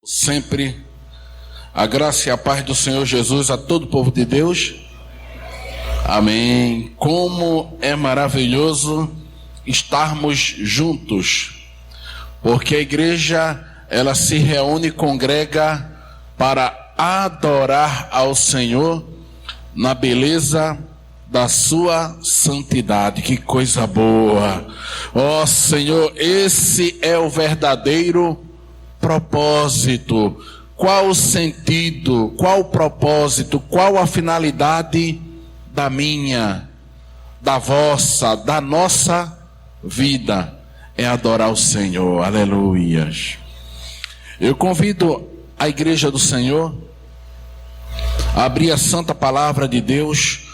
Sempre a graça e a paz do Senhor Jesus a todo o povo de Deus. Amém. Como é maravilhoso estarmos juntos, porque a igreja ela se reúne e congrega para adorar ao Senhor na beleza da sua santidade. Que coisa boa! Ó Senhor, esse é o verdadeiro propósito. Qual o sentido, qual o propósito, qual a finalidade da minha, da vossa, da nossa vida? É adorar o Senhor. Aleluias. Eu convido a igreja do Senhor a abrir a santa palavra de Deus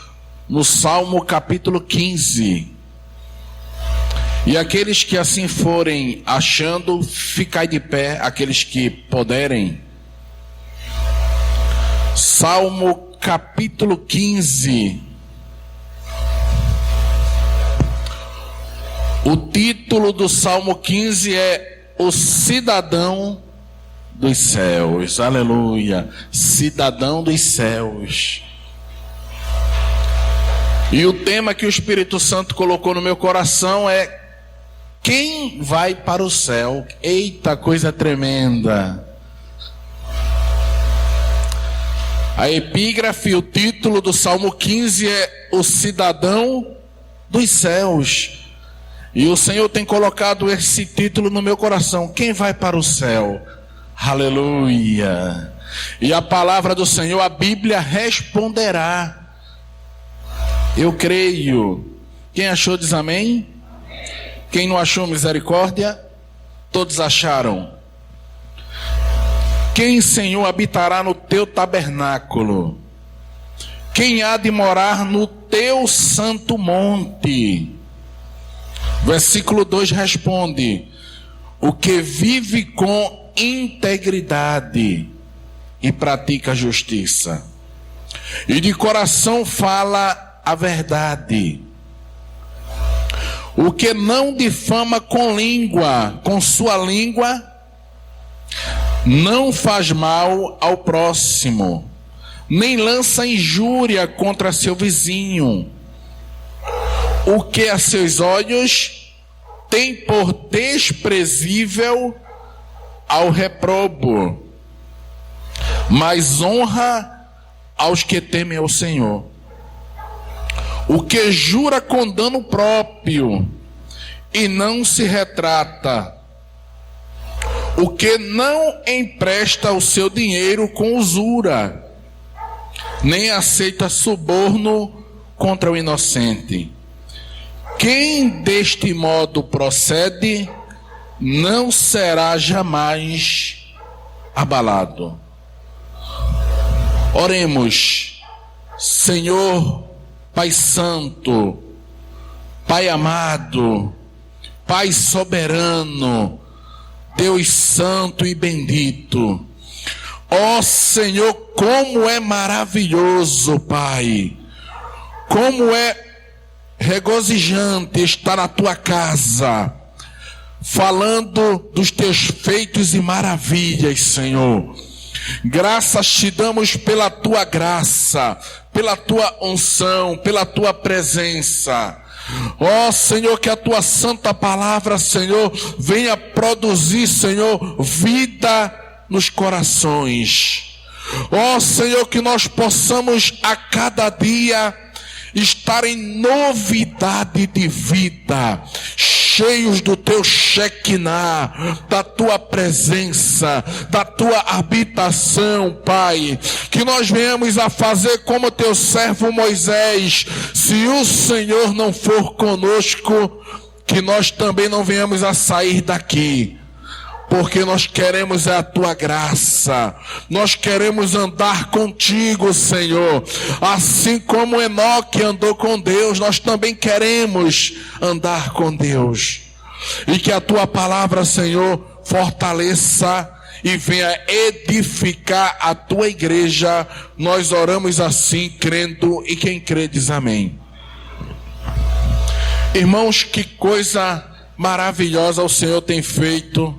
no Salmo capítulo 15. E aqueles que assim forem achando, ficai de pé, aqueles que puderem. Salmo capítulo 15. O título do Salmo 15 é O Cidadão dos Céus. Aleluia. Cidadão dos céus. E o tema que o Espírito Santo colocou no meu coração é: quem vai para o céu? Eita, coisa tremenda. A epígrafe, o título do Salmo 15 é O Cidadão dos Céus. E o Senhor tem colocado esse título no meu coração: quem vai para o céu? Aleluia. E a palavra do Senhor, a Bíblia, responderá. Eu creio. Quem achou diz amém. Quem não achou, misericórdia. Todos acharam. Quem, Senhor, habitará no teu tabernáculo? Quem há de morar no teu santo monte? Versículo 2 responde: o que vive com integridade e pratica a justiça, e de coração fala a verdade. O que não difama com língua, com sua língua, não faz mal ao próximo, nem lança injúria contra seu vizinho. O que a seus olhos tem por desprezível ao reprobo, mas honra aos que temem ao Senhor. O que jura com dano próprio e não se retrata. O que não empresta o seu dinheiro com usura, nem aceita suborno contra o inocente. Quem deste modo procede, não será jamais abalado. Oremos. Senhor, Pai Santo, Pai amado, Pai soberano, Deus santo e bendito. Ó Senhor, como é maravilhoso, Pai, como é regozijante estar na tua casa, falando dos teus feitos e maravilhas, Senhor. Graças te damos pela tua graça, pela tua unção, pela tua presença. Ó Senhor, que a tua santa palavra, Senhor, venha produzir, Senhor, vida nos corações. Ó Senhor, que nós possamos a cada dia estar em novidade de vida, cheios do teu Shekinah, da tua presença, da tua habitação, Pai. Que nós venhamos a fazer como teu servo Moisés. Se o Senhor não for conosco, que nós também não venhamos a sair daqui, porque nós queremos a tua graça, nós queremos andar contigo, Senhor. Assim como Enoque andou com Deus, nós também queremos andar com Deus. E que a tua palavra, Senhor, fortaleça e venha edificar a tua igreja. Nós oramos assim, crendo, e quem crê diz amém. Irmãos, que coisa maravilhosa o Senhor tem feito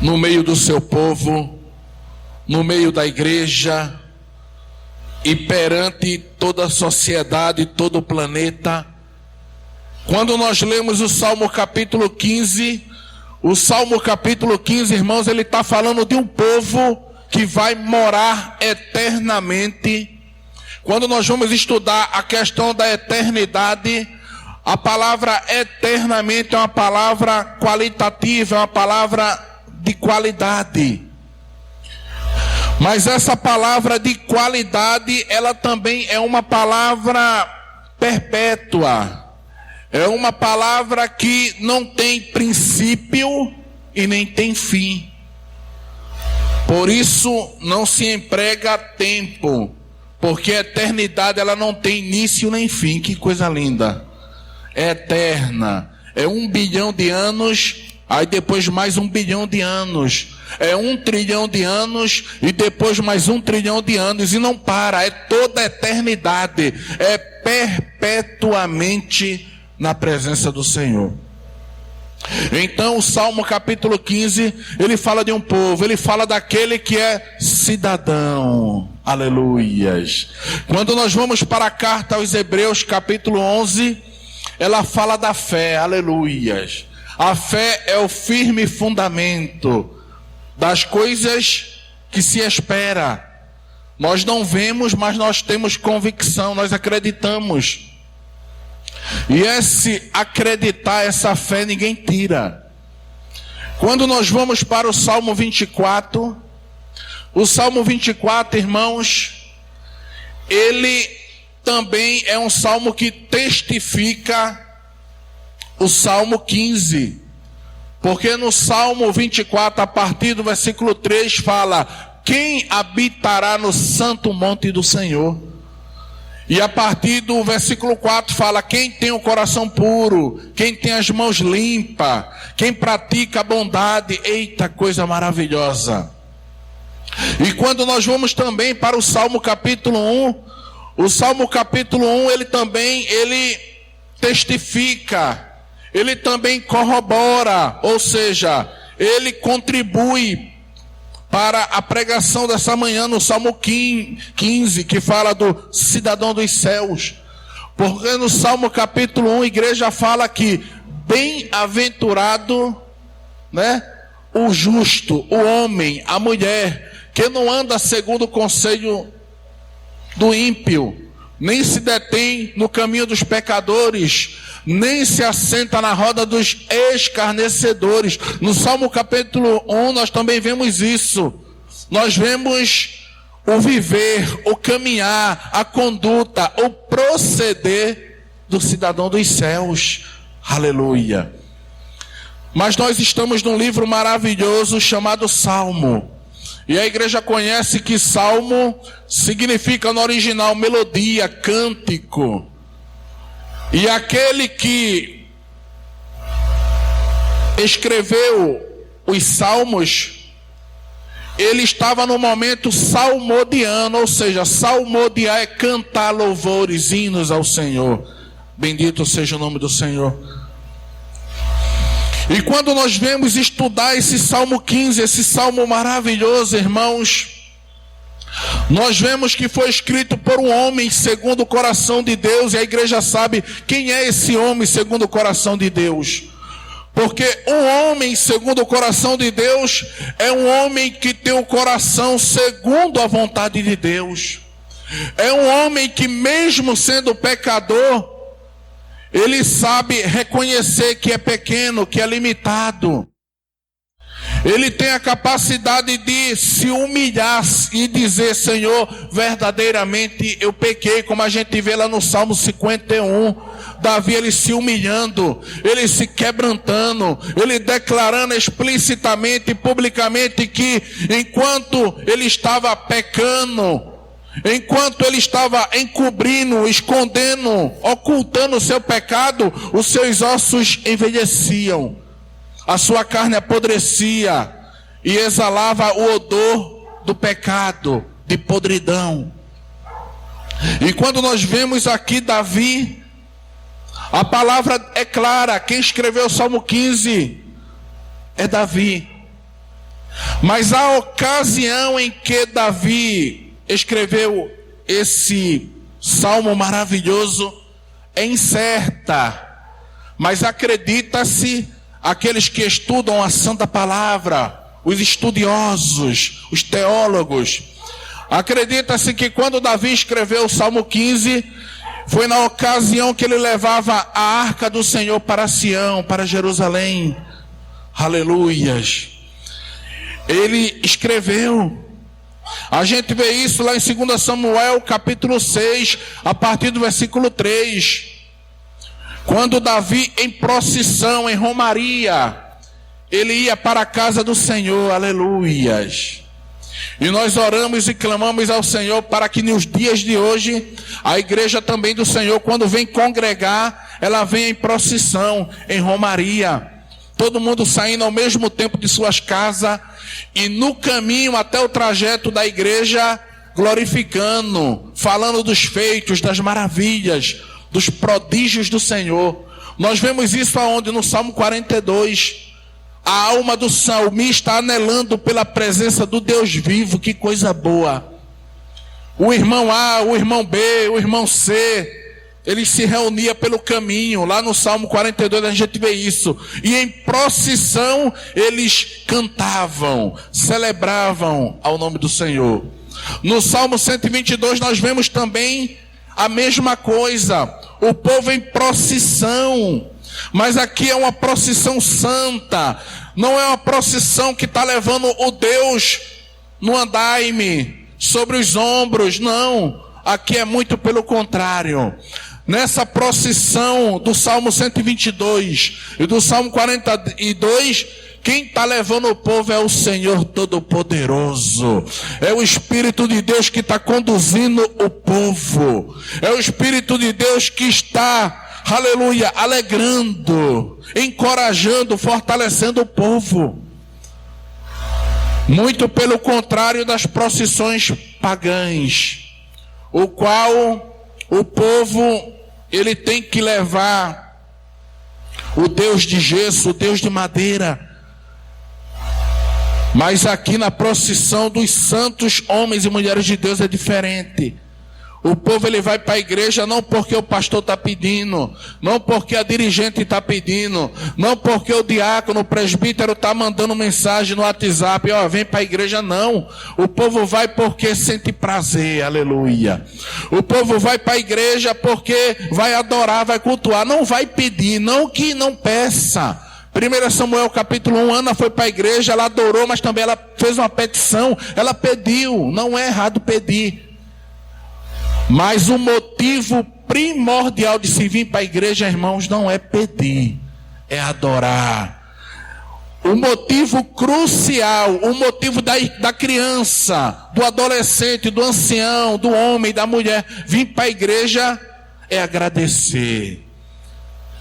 no meio do seu povo, no meio da igreja e perante toda a sociedade, todo o planeta. Quando nós lemos o Salmo capítulo 15, irmãos, ele está falando de um povo que vai morar eternamente. Quando nós vamos estudar a questão da eternidade, a palavra eternamente é uma palavra qualitativa, é uma palavra de qualidade. Mas essa palavra de qualidade, ela também é uma palavra perpétua. É uma palavra que não tem princípio e nem tem fim. Por isso não se emprega tempo, porque a eternidade ela não tem início nem fim. Que coisa linda! É eterna. É 1 bilhão de anos, aí depois mais 1 bilhão de anos. É 1 trilhão de anos e depois mais 1 trilhão de anos. E não para, é toda a eternidade. É perpetuamente na presença do Senhor. Então o Salmo capítulo 15, ele fala de um povo, ele fala daquele que é cidadão. Aleluias. Quando nós vamos para a carta aos Hebreus capítulo 11, ela fala da fé. Aleluias. A fé é o firme fundamento das coisas que se espera. Nós não vemos, mas nós temos convicção, nós acreditamos. E esse acreditar, essa fé, ninguém tira. Quando nós vamos para o Salmo 24, o Salmo 24, irmãos, ele também é um salmo que testifica o Salmo 15. Porque no Salmo 24, a partir do versículo 3, fala: quem habitará no santo monte do Senhor? E a partir do versículo 4 fala: quem tem o coração puro, quem tem as mãos limpas, quem pratica a bondade. Eita, coisa maravilhosa. E quando nós vamos também para o Salmo capítulo 1, o Salmo capítulo 1, ele testifica, ele também corrobora, ou seja, ele contribui para a pregação dessa manhã no Salmo 15, que fala do cidadão dos céus. Porque no Salmo capítulo 1, a igreja fala que bem-aventurado, né, o justo, o homem, a mulher, que não anda segundo o conselho do ímpio, nem se detém no caminho dos pecadores, nem se assenta na roda dos escarnecedores. No Salmo capítulo 1 nós também vemos isso. Nós vemos o viver, o caminhar, a conduta, o proceder do cidadão dos céus. Aleluia. Mas nós estamos num livro maravilhoso chamado Salmo. E a igreja conhece que salmo significa no original melodia, cântico. E aquele que escreveu os salmos, ele estava no momento salmodiano, ou seja, salmodiar é cantar louvores, hinos ao Senhor. Bendito seja o nome do Senhor. E quando nós vemos estudar esse Salmo 15, esse salmo maravilhoso, irmãos, nós vemos que foi escrito por um homem segundo o coração de Deus, e a igreja sabe quem é esse homem segundo o coração de Deus. Porque um homem segundo o coração de Deus é um homem que tem o coração segundo a vontade de Deus. É um homem que, mesmo sendo pecador, ele sabe reconhecer que é pequeno, que é limitado. Ele tem a capacidade de se humilhar e dizer: Senhor, verdadeiramente eu pequei, como a gente vê lá no Salmo 51. Davi, ele se humilhando, ele se quebrantando, ele declarando explicitamente e publicamente que enquanto ele estava pecando, enquanto ele estava encobrindo, escondendo, ocultando o seu pecado, os seus ossos envelheciam, a sua carne apodrecia e exalava o odor do pecado, de podridão. E quando nós vemos aqui Davi, a palavra é clara: quem escreveu o Salmo 15 é Davi. Mas a ocasião em que Davi escreveu esse salmo maravilhoso é incerta, mas acredita-se, aqueles que estudam a Santa Palavra, os estudiosos, os teólogos, acredita-se que quando Davi escreveu o Salmo 15, foi na ocasião que ele levava a arca do Senhor para Sião, para Jerusalém. Aleluias. Ele escreveu. A gente vê isso lá em 2 Samuel, capítulo 6, a partir do versículo 3. Quando Davi, em procissão, em romaria, ele ia para a casa do Senhor. Aleluias. E nós oramos e clamamos ao Senhor para que nos dias de hoje, a igreja também do Senhor, quando vem congregar, ela venha em procissão, em romaria. Todo mundo saindo ao mesmo tempo de suas casas e no caminho até o trajeto da igreja, glorificando, falando dos feitos, das maravilhas, dos prodígios do Senhor. Nós vemos isso aonde? No Salmo 42. A alma do salmista anelando pela presença do Deus vivo. Que coisa boa. O irmão A, o irmão B, o irmão C, eles se reuniam pelo caminho. Lá no Salmo 42 a gente vê isso. E em procissão eles cantavam, celebravam ao nome do Senhor. No Salmo 122 nós vemos também a mesma coisa. O povo em procissão. Mas aqui é uma procissão santa. Não é uma procissão que está levando o Deus no andaime, sobre os ombros. Não. Aqui é muito pelo contrário. Nessa procissão do Salmo 122 e do Salmo 42, quem está levando o povo é o Senhor Todo-Poderoso. É o Espírito de Deus que está conduzindo o povo. É o Espírito de Deus que está, aleluia, alegrando, encorajando, fortalecendo o povo. Muito pelo contrário das procissões pagãs, o qual o povo, ele tem que levar o Deus de gesso, o Deus de madeira. Mas aqui na procissão dos santos homens e mulheres de Deus é diferente. O povo, ele vai para a igreja não porque o pastor está pedindo, não porque a dirigente está pedindo, não porque o diácono, o presbítero está mandando mensagem no WhatsApp, ó, vem para a igreja, não. O povo vai porque sente prazer, aleluia. O povo vai para a igreja porque vai adorar, vai cultuar, não vai pedir, não que não peça. 1 Samuel capítulo 1, Ana foi para a igreja, ela adorou, mas também ela fez uma petição, ela pediu, não é errado pedir. Mas o motivo primordial de se vir para a igreja, irmãos, não é pedir, é adorar. O motivo crucial, o motivo da criança, do adolescente, do ancião, do homem, da mulher, vir para a igreja é agradecer.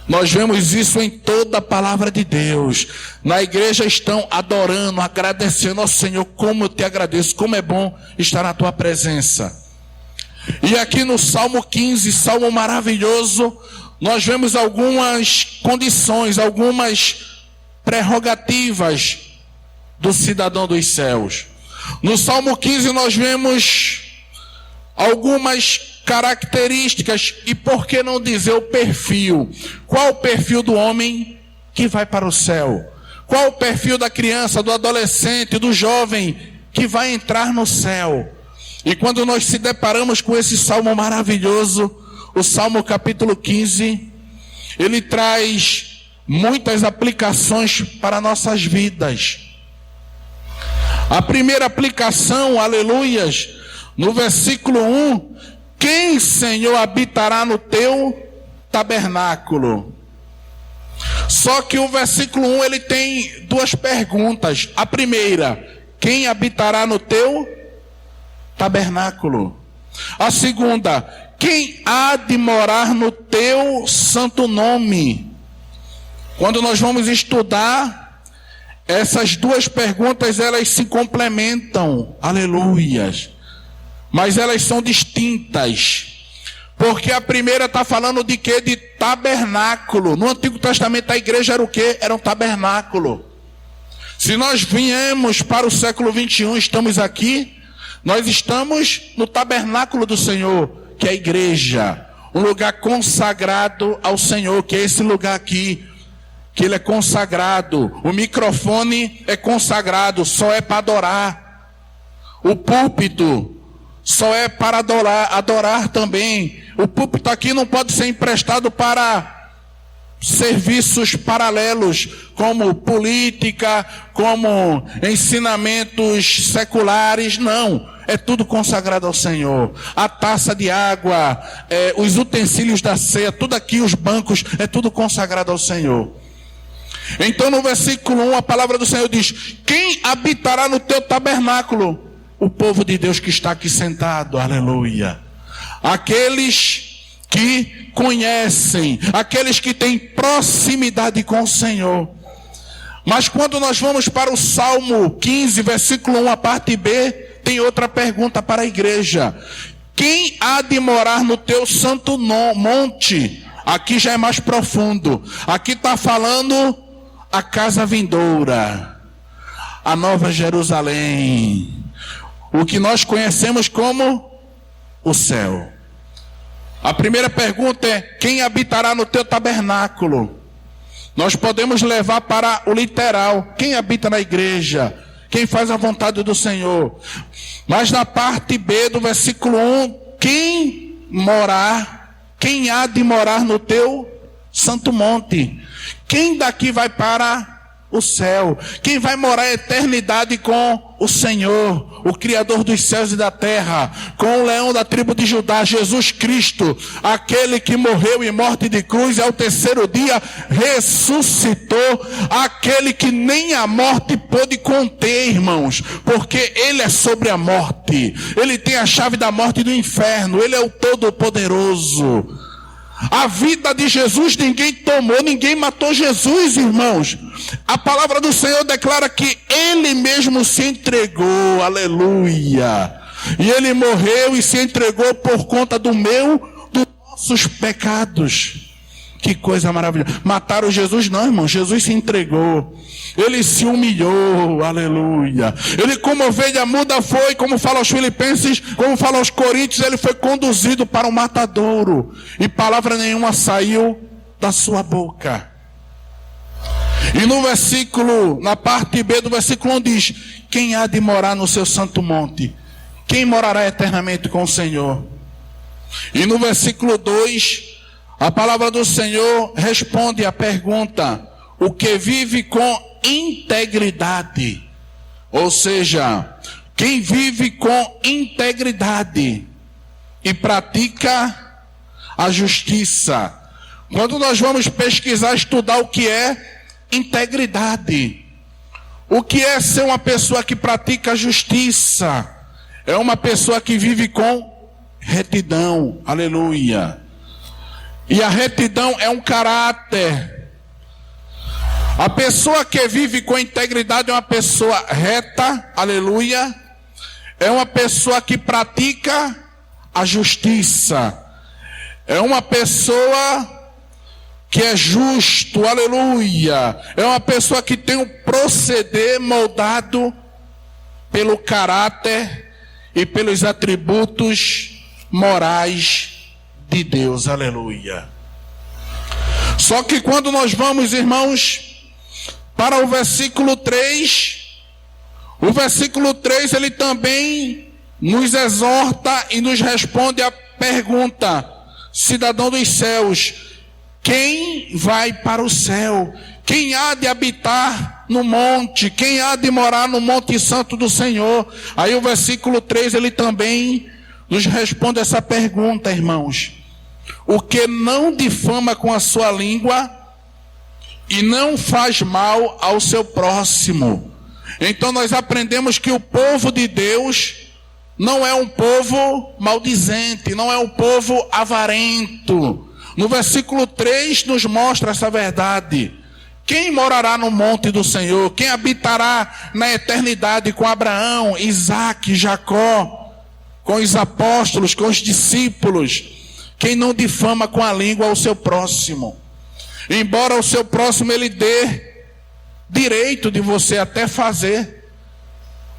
Nós vemos isso em toda a palavra de Deus. Na igreja estão adorando, agradecendo ao Senhor. Como eu te agradeço, como é bom estar na tua presença. E aqui no Salmo 15, salmo maravilhoso, nós vemos algumas condições, algumas prerrogativas do cidadão dos céus. No Salmo 15 nós vemos algumas características e por que não dizer o perfil? Qual o perfil do homem que vai para o céu? Qual o perfil da criança, do adolescente, do jovem que vai entrar no céu? E quando nós se deparamos com esse salmo maravilhoso, o Salmo capítulo 15, ele traz muitas aplicações para nossas vidas. A primeira aplicação, aleluias, no versículo 1, quem, Senhor, habitará no teu tabernáculo? Só que o versículo 1, ele tem duas perguntas. A primeira, quem habitará no teu tabernáculo? A segunda, quem há de morar no teu santo nome? Quando nós vamos estudar, essas duas perguntas, elas se complementam, aleluias, mas elas são distintas, porque a primeira está falando de quê? De tabernáculo. No Antigo Testamento a igreja era o quê? Era um tabernáculo. Se nós viemos para o século 21, estamos aqui, nós estamos no tabernáculo do Senhor, que é a igreja, um lugar consagrado ao Senhor, que é esse lugar aqui, que ele é consagrado. O microfone é consagrado, só é para adorar. O púlpito só é para adorar também. O púlpito aqui não pode ser emprestado para serviços paralelos, como política, como ensinamentos seculares, não. É tudo consagrado ao Senhor. A taça de água, os utensílios da ceia, tudo aqui, os bancos, é tudo consagrado ao Senhor. Então no versículo 1 a palavra do Senhor diz: quem habitará no teu tabernáculo? O povo de Deus que está aqui sentado, aleluia. Aqueles que conhecem, aqueles que têm proximidade com o Senhor. Mas quando nós vamos para o Salmo 15, versículo 1, a parte B, tem outra pergunta para a igreja: quem há de morar no teu santo monte? Aqui já é mais profundo. Aqui está falando a casa vindoura, a nova Jerusalém, o que nós conhecemos como o céu. A primeira pergunta é: quem habitará no teu tabernáculo? Nós podemos levar para o literal: quem habita na igreja? Quem faz a vontade do Senhor? Mas na parte B do versículo 1, quem há de morar no teu santo monte? Quem daqui vai para o céu? Quem vai morar a eternidade com o Senhor, o Criador dos céus e da terra, com o leão da tribo de Judá, Jesus Cristo, aquele que morreu em morte de cruz e ao terceiro dia ressuscitou, aquele que nem a morte pôde conter, irmãos, porque ele é sobre a morte, ele tem a chave da morte e do inferno, ele é o Todo-Poderoso. A vida de Jesus ninguém tomou, ninguém matou Jesus, irmãos. A palavra do Senhor declara que ele mesmo se entregou, aleluia. E ele morreu e se entregou por conta dos nossos pecados. Que coisa maravilhosa. Mataram Jesus? Não, irmão, Jesus se entregou. Ele se humilhou, aleluia. Ele, como ovelha muda, foi, como fala aos Filipenses, como fala aos Coríntios, ele foi conduzido para o matadouro, e palavra nenhuma saiu da sua boca. E no versículo, na parte B do versículo 1 diz: quem há de morar no seu santo monte? Quem morará eternamente com o Senhor? E no versículo 2, a palavra do Senhor responde à pergunta: o que vive com integridade. Ou seja, quem vive com integridade e pratica a justiça. Quando nós vamos pesquisar, estudar o que é integridade, o que é ser uma pessoa que pratica a justiça? É uma pessoa que vive com retidão, aleluia. E a retidão é um caráter. A pessoa que vive com integridade é uma pessoa reta, aleluia. É uma pessoa que pratica a justiça. É uma pessoa que é justo, aleluia. É uma pessoa que tem um proceder moldado pelo caráter e pelos atributos morais de Deus, aleluia. Só que quando nós vamos, irmãos, para o versículo 3, o versículo 3 ele também nos exorta e nos responde a pergunta: cidadão dos céus, quem vai para o céu? Quem há de habitar no monte? Quem há de morar no monte santo do Senhor? Aí o versículo 3 ele também nos responde essa pergunta, irmãos: o que não difama com a sua língua e não faz mal ao seu próximo. Então nós aprendemos que o povo de Deus não é um povo maldizente, não é um povo avarento. No versículo 3 nos mostra essa verdade. Quem morará no monte do Senhor? Quem habitará na eternidade com Abraão, Isaque, Jacó, com os apóstolos, com os discípulos? Quem não difama com a língua ao seu próximo. Embora o seu próximo ele dê direito de você até fazer.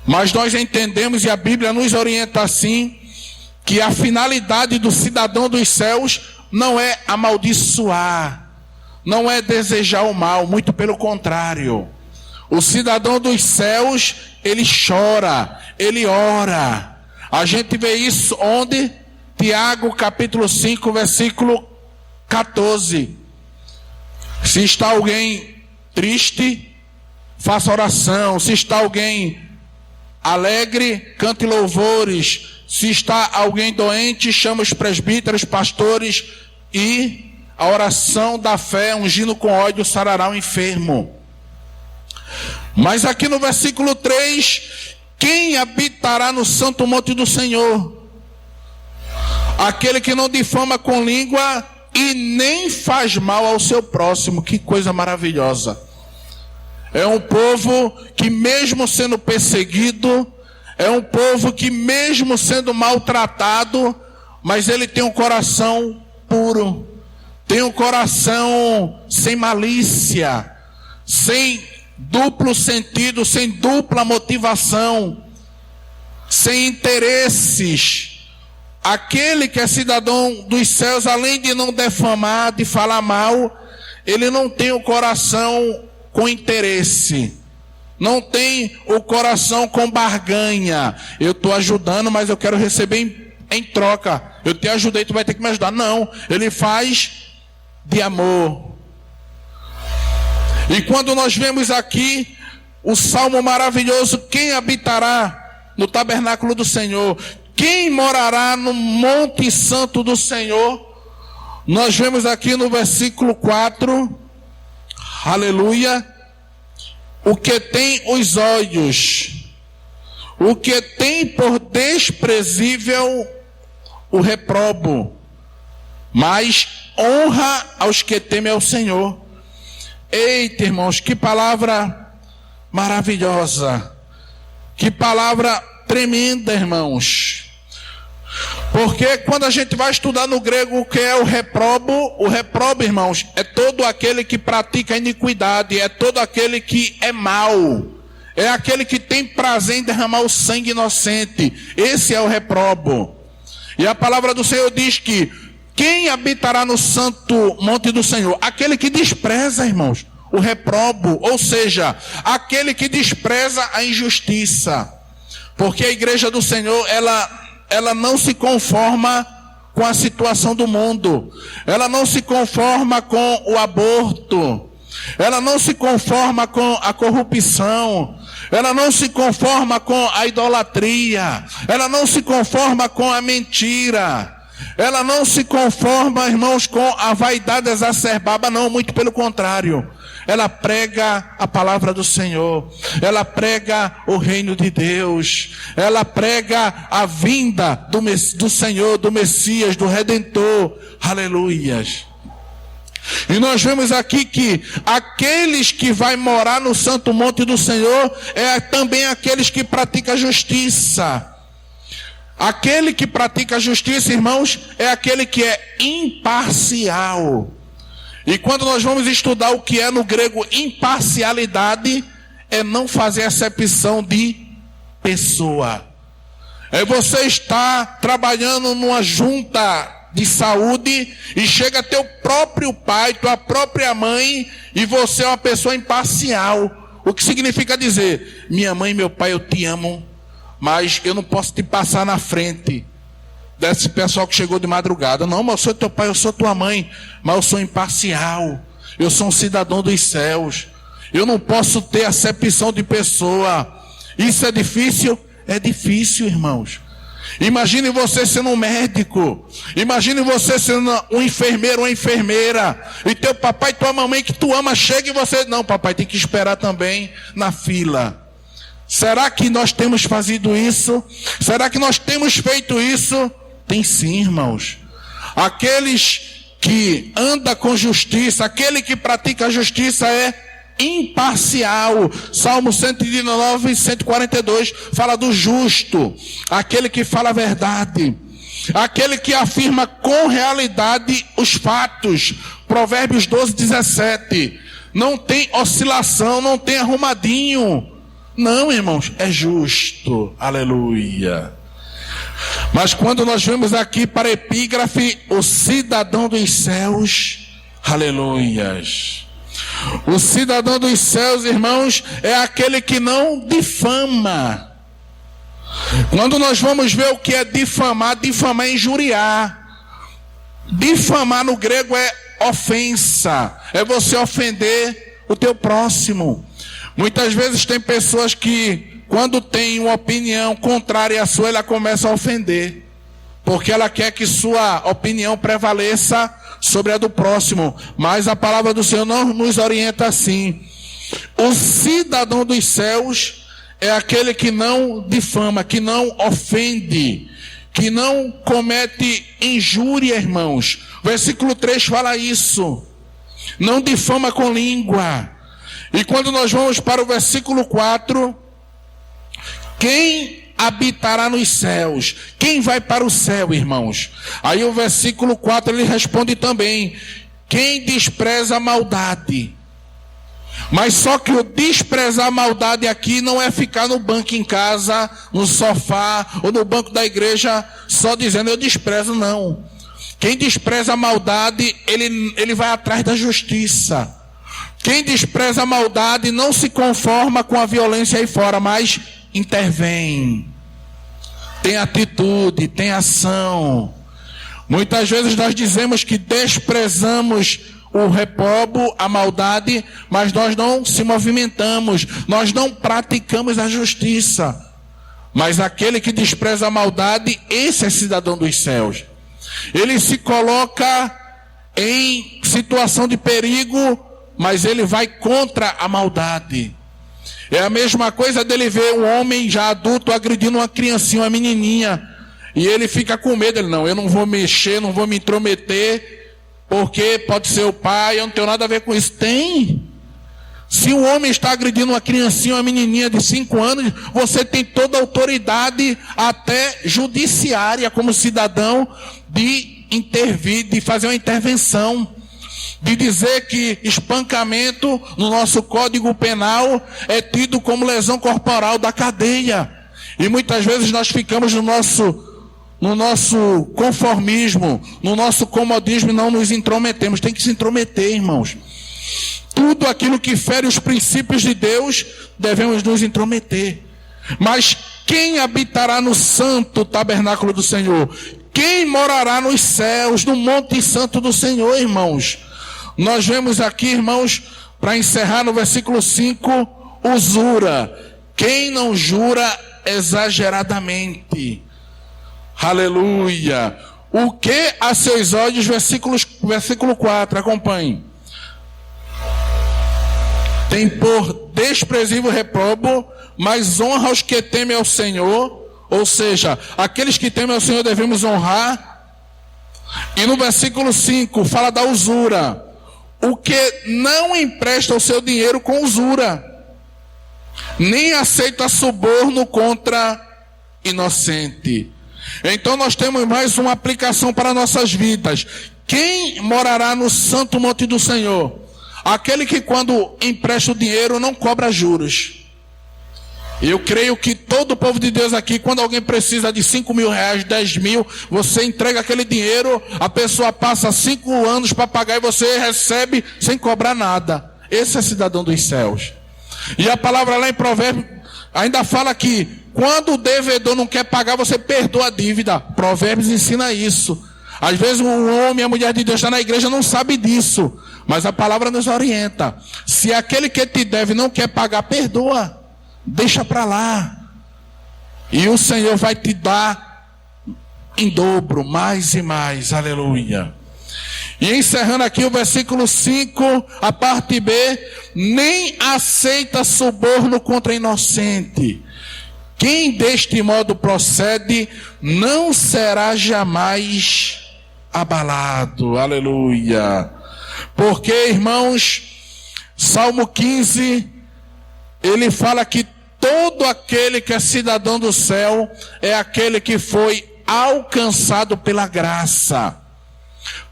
Mas nós entendemos, e a Bíblia nos orienta assim, que a finalidade do cidadão dos céus não é amaldiçoar, não é desejar o mal, muito pelo contrário. O cidadão dos céus, ele chora, ele ora. A gente vê isso onde? Tiago capítulo 5, versículo 14. Se está alguém triste, faça oração. Se está alguém alegre, cante louvores. Se está alguém doente, chama os presbíteros, pastores, e a oração da fé, ungindo com óleo, sarará o enfermo. Mas aqui no versículo 3, quem habitará no santo monte do Senhor? Aquele que não difama com língua e nem faz mal ao seu próximo. Que coisa maravilhosa. É um povo que mesmo sendo perseguido, é um povo que mesmo sendo maltratado, mas ele tem um coração puro, tem um coração sem malícia, sem duplo sentido, sem dupla motivação, sem interesses. Aquele que é cidadão dos céus, além de não defamar, de falar mal, ele não tem o coração com interesse, não tem o coração com barganha. Eu estou ajudando, mas eu quero receber em troca. Eu te ajudei, tu vai ter que me ajudar. Não, ele faz de amor. E quando nós vemos aqui o salmo maravilhoso, quem habitará no tabernáculo do Senhor? Quem morará no monte santo do Senhor? Nós vemos aqui no versículo 4, aleluia, o que tem os olhos, o que tem por desprezível o reprobo, mas honra aos que temem ao Senhor. Eita, irmãos, que palavra maravilhosa, que palavra tremenda, irmãos. Porque quando a gente vai estudar no grego o que é o reprobo, irmãos, é todo aquele que pratica iniquidade, é todo aquele que é mau, é aquele que tem prazer em derramar o sangue inocente. Esse é o reprobo. E a palavra do Senhor diz que quem habitará no santo monte do Senhor? Aquele que despreza, irmãos, o reprobo, ou seja, aquele que despreza a injustiça. Porque a igreja do Senhor, ela não se conforma com a situação do mundo, ela não se conforma com o aborto, ela não se conforma com a corrupção, ela não se conforma com a idolatria, ela não se conforma com a mentira, ela não se conforma, irmãos, com a vaidade exacerbada, não, muito pelo contrário. Ela prega a palavra do Senhor, ela prega o reino de Deus, ela prega a vinda do Senhor, do Messias, do Redentor, aleluias. E nós vemos aqui que aqueles que vai morar no santo monte do Senhor, é também aqueles que praticam a justiça. Aquele que pratica a justiça, irmãos, é aquele que é imparcial. E quando nós vamos estudar o que é no grego imparcialidade, é não fazer acepção de pessoa. É você estar trabalhando numa junta de saúde e chega teu próprio pai, tua própria mãe, e você é uma pessoa imparcial. O que significa dizer: minha mãe e meu pai, eu te amo, mas eu não posso te passar na frente desse pessoal que chegou de madrugada. Não, mas eu sou teu pai, eu sou tua mãe, mas eu sou imparcial, eu sou um cidadão dos céus, eu não posso ter acepção de pessoa. Isso é difícil? É difícil, irmãos. Imagine você sendo um médico, imagine você sendo um enfermeiro, uma enfermeira, e teu papai e tua mamãe que tu ama chega e você: não, papai, tem que esperar também na fila. Será que nós temos fazido isso? Será que nós temos feito isso? Tem sim, irmãos. Aqueles que andam com justiça, aquele que pratica a justiça é imparcial. Salmo 119 e 142 fala do justo, aquele que fala a verdade, aquele que afirma com realidade os fatos. Provérbios 12, 17. não tem oscilação, não tem arrumadinho. Não, irmãos, é justo. Aleluia. Mas quando nós vemos aqui para a epígrafe, o cidadão dos céus, aleluias. O cidadão dos céus, irmãos, é aquele que não difama. Quando nós vamos ver o que é difamar, difamar é injuriar. Difamar no grego é ofensa, é você ofender o teu próximo. Muitas vezes tem pessoas que, quando tem uma opinião contrária à sua, ela começa a ofender, porque ela quer que sua opinião prevaleça sobre a do próximo. Mas a palavra do Senhor não nos orienta assim. O cidadão dos céus é aquele que não difama, que não ofende, que não comete injúria, irmãos. Versículo 3 fala isso. Não difama com língua. E quando nós vamos para o versículo 4, quem habitará nos céus? Quem vai para o céu, irmãos? Aí o versículo 4 ele responde também: quem despreza a maldade. Mas só que o desprezar a maldade aqui não é ficar no banco em casa, no sofá ou no banco da igreja só dizendo eu desprezo, não. Quem despreza a maldade, ele vai atrás da justiça. Quem despreza a maldade não se conforma com a violência aí fora, mas intervém. Tem atitude, tem ação. Muitas vezes nós dizemos que desprezamos o reprobo, a maldade, mas nós não se movimentamos, nós não praticamos a justiça. Mas aquele que despreza a maldade, esse é cidadão dos céus. Ele se coloca em situação de perigo, mas ele vai contra a maldade. É a mesma coisa dele ver um homem já adulto agredindo uma criancinha, uma menininha, e ele fica com medo. Ele, não, eu não vou mexer, não vou me intrometer, porque pode ser o pai, eu não tenho nada a ver com isso. Tem. Se um homem está agredindo uma criancinha, uma menininha de 5 anos, você tem toda a autoridade, até judiciária, como cidadão, de intervir, de fazer uma intervenção, de dizer que espancamento no nosso Código Penal é tido como lesão corporal da cadeia. E muitas vezes nós ficamos no nosso conformismo, no nosso comodismo e não nos intrometemos. Tem que se intrometer, irmãos. Tudo aquilo que fere os princípios de Deus, devemos nos intrometer. Mas quem habitará no santo tabernáculo do Senhor? Quem morará nos céus, no monte santo do Senhor, irmãos? Nós vemos aqui, irmãos, para encerrar no versículo 5, usura. Quem não jura exageradamente? Aleluia. O que a seus olhos, versículo 4, acompanhe. Tem por desprezível reprobo, mas honra aos que temem ao Senhor. Ou seja, aqueles que temem ao Senhor devemos honrar. E no versículo 5 fala da usura. O que não empresta o seu dinheiro com usura, nem aceita suborno contra inocente. Então nós temos mais uma aplicação para nossas vidas. Quem morará no santo monte do Senhor? Aquele que quando empresta o dinheiro não cobra juros. Eu creio que todo o povo de Deus aqui, quando alguém precisa de 5 mil reais, 10 mil, você entrega aquele dinheiro, a pessoa passa 5 anos para pagar e você recebe sem cobrar nada. Esse é cidadão dos céus. E a palavra lá em Provérbios ainda fala que quando o devedor não quer pagar, você perdoa a dívida. Provérbios ensina isso. Às vezes um homem e a mulher de Deus está na igreja não sabe disso, mas a palavra nos orienta. Se aquele que te deve não quer pagar, perdoa. Deixa para lá. E o Senhor vai te dar em dobro, mais e mais. Aleluia. E encerrando aqui o versículo 5, a parte B. Nem aceita suborno contra inocente. Quem deste modo procede não será jamais abalado. Aleluia. Porque, irmãos, Salmo 15, ele fala que todo aquele que é cidadão do céu é aquele que foi alcançado pela graça.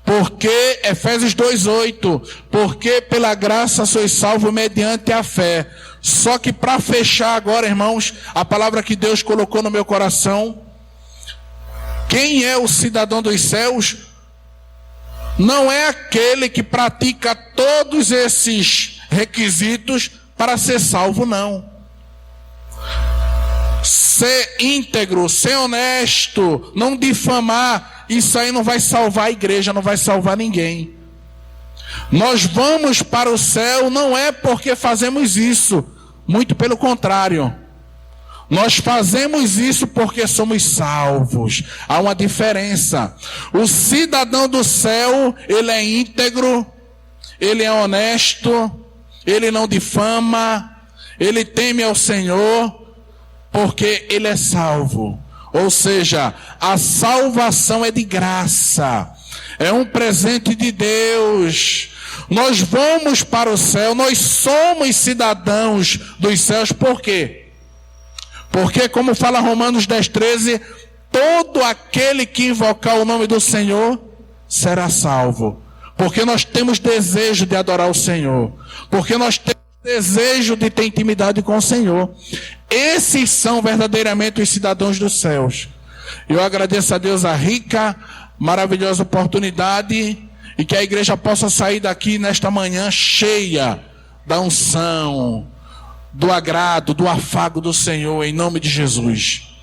Porque, Efésios 2:8, porque pela graça sois salvos mediante a fé. Só que para fechar agora, irmãos, a palavra que Deus colocou no meu coração, quem é o cidadão dos céus? Não é aquele que pratica todos esses requisitos para ser salvo, não. Ser íntegro, ser honesto, não difamar, isso aí não vai salvar a igreja, não vai salvar ninguém. Nós vamos para o céu não é porque fazemos isso, muito pelo contrário. Nós fazemos isso porque somos salvos. Há uma diferença. O cidadão do céu, ele é íntegro, ele é honesto, ele não difama, ele teme ao Senhor, porque ele é salvo. Ou seja, a salvação é de graça, é um presente de Deus. Nós vamos para o céu, nós somos cidadãos dos céus, por quê? Porque, como fala Romanos 10:13, todo aquele que invocar o nome do Senhor será salvo. Porque nós temos desejo de adorar o Senhor, porque nós temos desejo de ter intimidade com o Senhor. Esses são verdadeiramente os cidadãos dos céus. Eu agradeço a Deus a rica, maravilhosa oportunidade, e que a igreja possa sair daqui nesta manhã cheia da unção, do agrado, do afago do Senhor, em nome de Jesus.